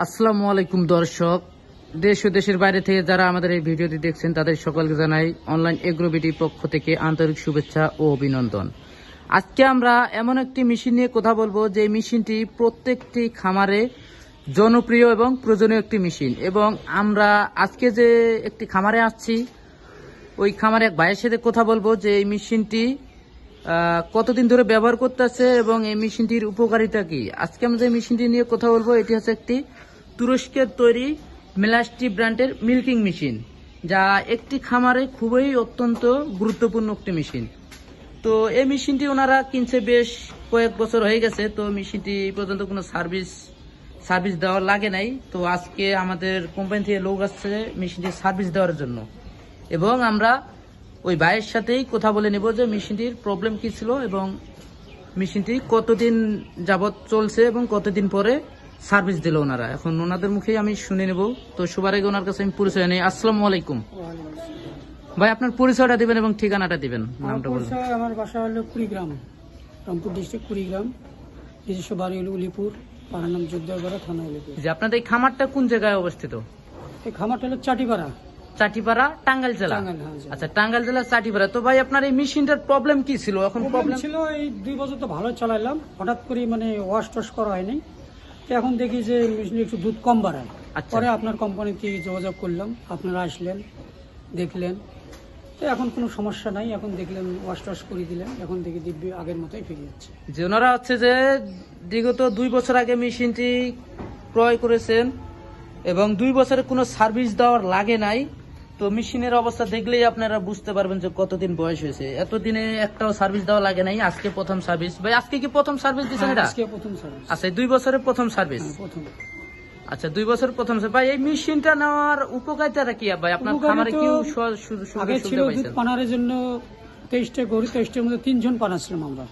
আসসালামু আলাইকুম দর্শক, দেশ ও দেশের বাইরে থেকে যারা আমাদের এই ভিডিওটি দেখছেন তাদের সকলকে জানাই অনলাইন এগ্রোবিটির পক্ষ থেকে আন্তরিক শুভেচ্ছা ও অভিনন্দন। আজকে আমরা এমন একটি মেশিন নিয়ে কথা বলবো যে মেশিনটি প্রত্যেকটি খামারে জনপ্রিয় এবং প্রয়োজনীয় একটি মেশিন। এবং আমরা আজকে যে একটি খামারে আসছি, ওই খামারে এক ভাইয়ের সাথে কথা বলবো যে এই মেশিনটি কতদিন ধরে ব্যবহার করতেছে এবং এই মেশিনটির উপকারিতা কি। আজকে আমরা যে মেশিনটি নিয়ে কথা বলবো এটি হচ্ছে একটি তুরস্কের তৈরি মেলাস্টি ব্র্যান্ডের মিল্কিং মেশিন, যা একটি খামারে খুবই অত্যন্ত গুরুত্বপূর্ণ একটি মেশিন। তো এই মেশিনটি ওনারা কিনছে বেশ কয়েক বছর হয়ে গেছে। তো মেশিনটি এই পর্যন্ত কোনো সার্ভিস দেওয়া লাগে নাই। তো আজকে আমাদের কোম্পানি থেকে লোক আসছে মেশিনটির সার্ভিস দেওয়ার জন্য, এবং আমরা ওই ভাইয়ের সাথেই কথা বলে নেব যে মেশিনটির প্রবলেম কি ছিল এবং মেশিনটি কতদিন যাবত চলছে এবং কতদিন পরে সার্ভিস দিল ওনারা। এখন ওনাদের মুখেই আমি শুনে নেব। তো সবার আগে ওনার কাছে আমি পরিচয় নেই। আসসালামু আলাইকুম ভাই, আপনার পরিচয়টা দিবেন এবং ঠিকানাটা দিবেন। নামটা বলুন। আমার বাসা হলো কুড়িগ্রাম, রংপুর ডিস্ট্রিক্ট কুড়িগ্রাম। নিজস্ব বাড়ি হলো উলিপুর, পাড়ার নাম যোদ্ধাপাড়া, থানা উলিপুর। যে আপনাদের এই খামারটা কোন জায়গায় অবস্থিত? এই খামারটা হলো চাটিপাড়া, টাঙ্গাইল জেলা। আচ্ছা, টাঙ্গাইল জেলা চাটিপাড়া। তো ভাই আপনার এই মেশিনটার প্রবলেম কি ছিল? এখন প্রবলেম ছিল এই 2 বছর তো ভালো চালাইলাম, হঠাৎ করে মানে ওয়াশ টস করা হয়নি। তো এখন দেখি যে মেশিনে একটু দুধ কম বাড়ায়। পরে আপনার কোম্পানিতে যোগাযোগ করলাম, আপনারা আসলেন, দেখলেন। তো এখন কোনো সমস্যা নাই, এখন দেখলেন ওয়াশ টস করে দিলেন, এখন দেখি দিব্যি আগের মতোই ফিরে যাচ্ছে। যে ওনারা হচ্ছে যে বিগত 2 বছর আগে মেশিনটি ক্রয় করেছেন এবং 2 বছরে কোনো সার্ভিস দেওয়ার লাগে নাই। তো মেশিনের অবস্থা দেখলেই আপনারা বুঝতে পারবেন যে কতদিন বয়স হয়েছে। এতদিনে একটাও সার্ভিস দেওয়া লাগে নাই, আজকে প্রথম সার্ভিস। ভাই আজকে কি প্রথম সার্ভিস দিচ্ছেন? এটা আজকে প্রথম সার্ভিস। আচ্ছা, 2 বছরের প্রথম সার্ভিস। প্রথম। আচ্ছা, 2 বছর প্রথম। ভাই এই মেশিনটা নেওয়ার উপকারিতাটা কি? ভাই আপনার খামারে কি আগে ছিল দুধ পানারের জন্য 23টা গরু, 23টার মধ্যে 3 জন পানা ছিলাম আমরা।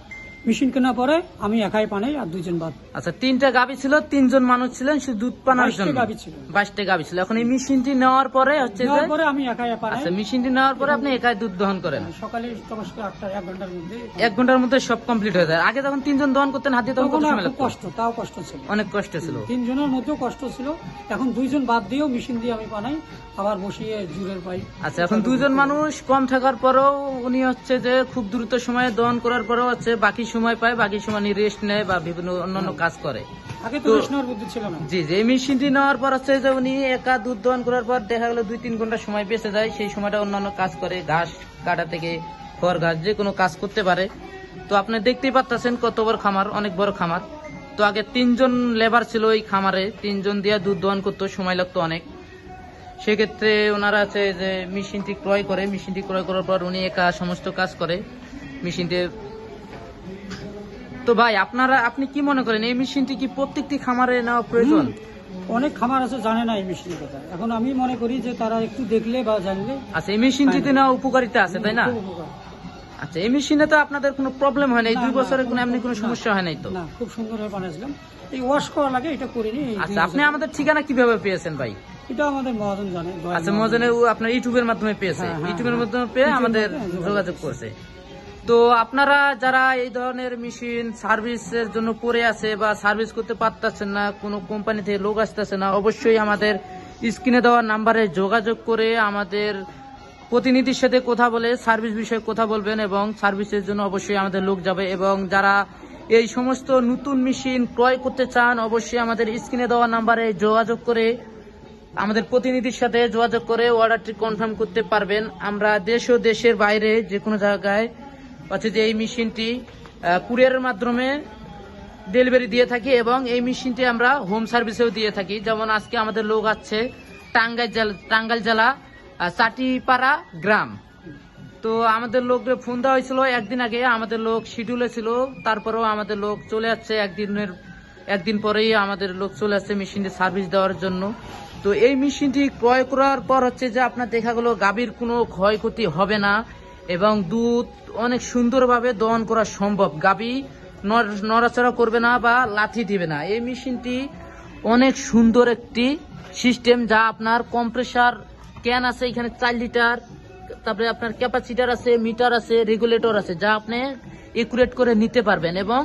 মেশিন কেনা পরে আমি একাই পানাই আর 2 জন বাদ। আচ্ছা, 3টা গাভী ছিল, 3 জন মানুষ ছিলেন শুধু দুধ পানার জন্য। 22টা গাভী ছিল। এখন এই মেশিনটি নেওয়ার পরে হচ্ছে যে আমি একাই পানাই। আচ্ছা, মেশিনটি নেওয়ার পরে আপনি একাই দুধ দহন করেন। সকালে 8টা 1 ঘন্টার মধ্যে 1 ঘন্টার মধ্যে সব কমপ্লিট হয়ে যায়। আগে যখন 3 জন দহন করতেন হাতে, তখন কত সময় লাগতো? কষ্ট, তাও কষ্ট ছিল, অনেক কষ্ট ছিল। 3 জনের মধ্যেও কষ্ট ছিল। এখন 2 জন বাদ দিয়েও মেশিন দিয়ে আমি পানাই, আবার বসিয়ে জুড়ের পাই। আচ্ছা, এখন 2 জন মানুষ কম থাকার পরেও উনি হচ্ছে যে খুব দ্রুত সময়ে দহন করার পরেও হচ্ছে বাকি সময় পায়, বাকি সময় রেস্ট নেয় বা বিভিন্ন অন্যান্য কাজ করে। আগে তো রেস্ট নেওয়ার বুদ্ধি ছিল না। জি, যে মেশিনটি নেওয়ার পর হচ্ছে যে উনি একা দুধ দহন করার পর দেখা গেল 2-3 ঘন্টা সময় বেঁচে যায়। সেই সময়টা অন্যান্য কাজ করে, ঘাস কাটা থেকে খড় ঘাস যে কোনো কাজ করতে পারে। তো আপনি দেখতেই পাচ্ছেন কত বড় খামার, অনেক বড় খামার। তো আগে 3 জন লেবার ছিল এই খামারে, 3 জন দিয়ে দুধ দহন করতে সময় লাগতো অনেক। সেক্ষেত্রে ওনারা আছে যে মেশিনটি ক্রয় করে, মেশিনটি ক্রয় করার পর উনি একা সমস্ত কাজ করে মেশিনটি। তো ভাই আপনি কি মনে করেন এই মেশিনটি কি প্রত্যেকটি খামারে নেওয়া প্রয়োজন? অনেক খামার আছে জানে না এই মেশিনের কথা। এখন আমি মনে করি যে তারা একটু দেখলে বা জানলে। আচ্ছা, এই মেশিনটিতে নেওয়া উপকারিতা আছে, তাই না? আচ্ছা, এই মেশিনে তো আপনাদের কোনো প্রবলেম হয় না, এই 2 বছরে কোনো এমনি কোনো সমস্যা হয় নাই তো? না, খুব সুন্দর ভাবে বানাইছিলাম। এই ওয়াশ করা লাগে, এটা করিনি। আচ্ছা, আপনি আমাদের ঠিকানা কিভাবে পেয়েছেন ভাই? এটা আমাদের মহাজন জানে। আচ্ছা, মহাজনে আপনার ইউটিউবের মাধ্যমে পেয়েছে, ইউটিউবের মাধ্যমে পেয়ে আমাদের যোগাযোগ করছে। তো আপনারা যারা এই ধরনের মেশিন সার্ভিসের জন্য পড়ে আছে বা সার্ভিস করতে পারতেছেন না, কোনো কোম্পানি থেকে লোক আসতেছে না, অবশ্যই আমাদের স্ক্রিনে দেওয়া নাম্বারে যোগাযোগ করে আমাদের প্রতিনিধির সাথে কথা বলে সার্ভিস বিষয়ে কথা বলবেন এবং সার্ভিসের জন্য অবশ্যই আমাদের লোক যাবে। এবং যারা এই সমস্ত নতুন মেশিন ক্রয় করতে চান, অবশ্যই আমাদের স্ক্রিনে দেওয়া নাম্বারে যোগাযোগ করে আমাদের প্রতিনিধির সাথে যোগাযোগ করে অর্ডারটি কনফার্ম করতে পারবেন। আমরা দেশ ও দেশের বাইরে যে কোনো জায়গায় হচ্ছে যে এই মেশিনটি কুরিয়ারের মাধ্যমে ডেলিভারি দিয়ে থাকি এবং এই মেশিনটি আমরা হোম সার্ভিসেও দিয়ে থাকি। যেমন আজকে আমাদের লোক আছে টাঙ্গাইল জেলা চাটিপাড়া গ্রাম। তো আমাদের লোককে ফোন দেওয়া হয়েছিল একদিন আগে, আমাদের লোক শিডিউলে ছিল, তারপরেও আমাদের লোক চলে যাচ্ছে একদিন পরেই আমাদের লোক চলে আসছে মেশিনটি সার্ভিস দেওয়ার জন্য। তো এই মেশিনটি ক্রয় করার পর হচ্ছে যে আপনার দেখা গেল গাভীর কোনো ক্ষয়ক্ষতি হবে না এবং দুধ অনেক সুন্দরভাবে দহন করা সম্ভব। গাভী নড়াচড়া করবে না বা লাথি দিবে না। এই মেশিনটি অনেক সুন্দর একটি সিস্টেম, যা আপনার কম্প্রেসার ক্যান আছে এখানে 4 লিটার, তারপরে আপনার ক্যাপাসিটার আছে, মিটার আছে, রেগুলেটর আছে, যা আপনি একুরেট করে নিতে পারবেন। এবং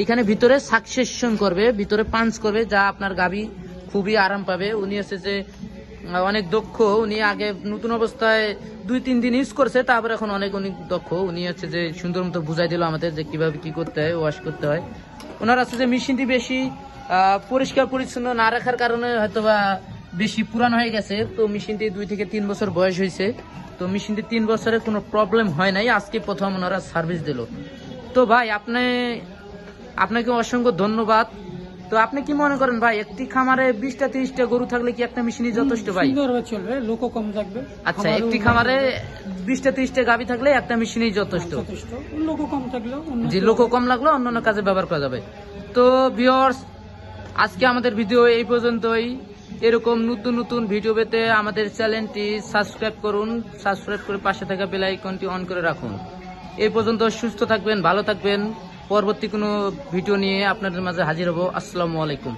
এখানে ভিতরে সাকসেশন করবে, ভিতরে পাঞ্চ করবে, যা আপনার গাভী খুবই আরাম পাবে। উনি হচ্ছে যে অনেক দক্ষ, উনি আগে নতুন অবস্থায় 2-3 দিন ইউজ করছে, তারপর এখন অনেক দক্ষ। উনি হচ্ছে যে সুন্দর মতো বুঝাই দিল আমাদের যে কিভাবে কি করতে হয়, ওয়াশ করতে হয়। ওনার আছে যে মেশিনটি বেশি পরিষ্কার পরিচ্ছন্ন না রাখার কারণে হয়তোবা বেশি পুরানো হয়ে গেছে। তো মেশিনটি 2 থেকে 3 বছর বয়স হয়েছে। তো মেশিনটি 3 বছরে কোনো প্রবলেম হয় নাই, আজকে প্রথম ওনারা সার্ভিস দিল। তো ভাই আপনাকে অসংখ্য ধন্যবাদ। তো আপনি কি মনে করেন ভাই, একটি খামারে 20-30টা গরু থাকলে কি একটা মেশিনই যথেষ্ট ভাই? সুন্দরভাবে চলবে, লোকও কম থাকবে। আচ্ছা, একটি খামারে 20-30টা গাভী থাকলে একটা মেশিনই যথেষ্ট। যথেষ্ট, লোকও কম থাকলেও যে লোকও কম লাগলো অন্যান্য কাজে ব্যবহার করা যাবে। তো ভিউয়ার্স, আজকে আমাদের ভিডিও এই পর্যন্তই। এরকম নতুন নতুন ভিডিও পেতে আমাদের চ্যানেলটি সাবস্ক্রাইব করুন, সাবস্ক্রাইব করে পাশে থাকা বেল আইকনটি অন করে রাখুন। এই পর্যন্ত সুস্থ থাকবেন, ভালো থাকবেন। পরবর্তী কোনো ভিডিও নিয়ে আপনাদের মাঝে হাজির হব। আসসালামু আলাইকুম।